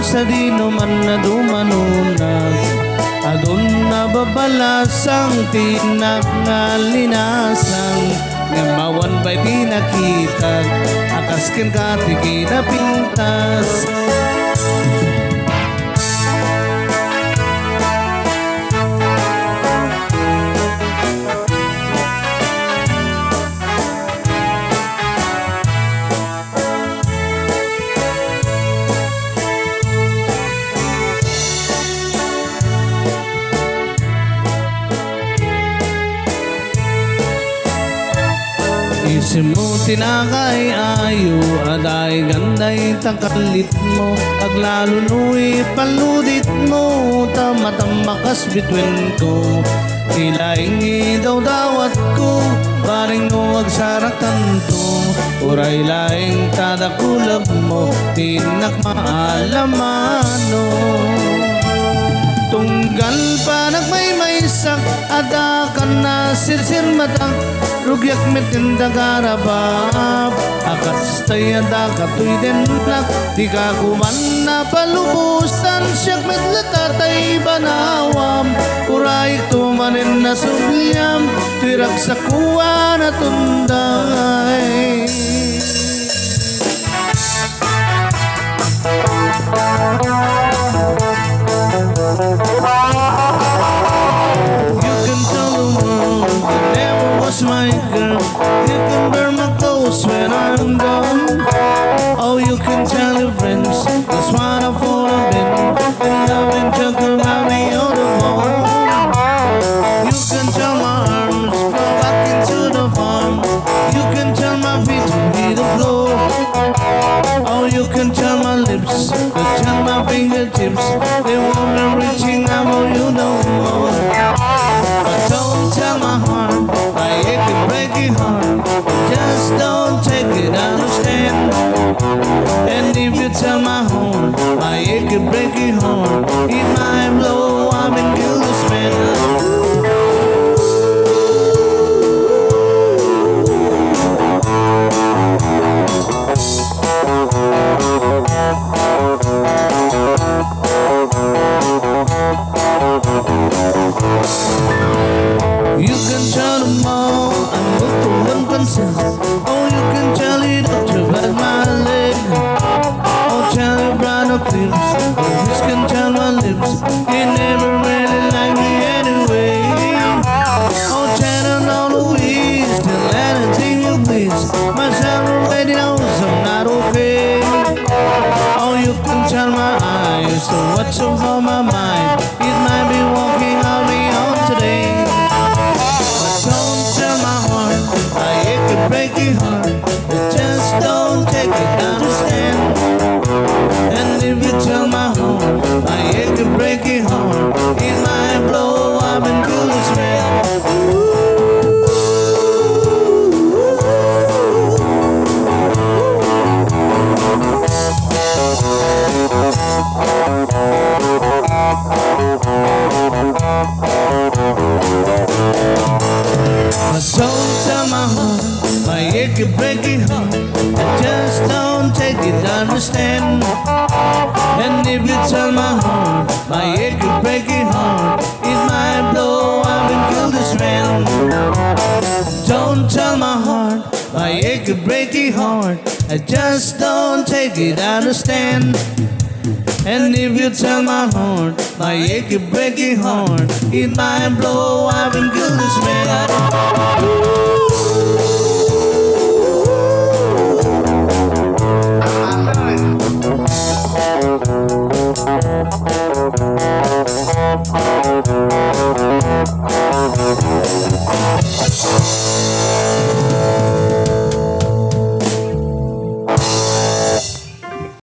sa dino man na dumanunag, adun na babalasang tinak nga linasang, nga mawan ba'y pinakitag, akas ken katiki na pintas. Isim mo tinakay ayo, aday ganday takalit mo, aglalo nu'y paludit mo, tamatamakas bitwin ko, ilaing daw dawat ko, baring no agsarakan to, uray laing tadakulab mo, tinak maalamano. Tunggal pa nagmaymaysak, ada ka na sirsir mata, rugyak metinda garabab, akas tayo da katoy denlak, di ka kuman na palubusan, siyak metlatatay banawam, uray tumanin na subyam, tirak sa kuwa na tunday. You can tell the world you never was my girl. You can burn my clothes when I'm gone. Oh, you can tell your friends that's what I've fallen in, and I've been talking about me on the phone. You can tell my arms go back into the farm. You can tell my feet to hit the floor. Oh, you can tell my lips, but tell my fingertips they won't be reaching out for you no more. But don't tell my heart, my aching breaking heart, just don't take it, understand. And if you tell my heart, my aching breaking heart, it might blow, I'm in guiltless man. You can tell them all I'm booked to one concern. Oh, you can tell it up to right my leg. Oh, tell your brother clips, oh, this can tell my lips, he never really liked me anyway. Oh, tell them all the ways, tell anything you please, myself already knows I'm not okay. Oh, you can tell my eyes, so what's on my mind, it might be walking out beyond today. Breaking heart, but just don't take it, understand. And if you tell my heart, my aching breaking heart, it might blow up and cool as red. But don't tell my heart, my aching breaking heart, I just don't take it, understand. And if you tell my heart, my aching breaking heart, it might blow up and kill this man. Don't tell my heart, my aching breaking heart, I just don't take it, understand. And if you tell my heart, my aching breaking heart, it might blow up and kill this man.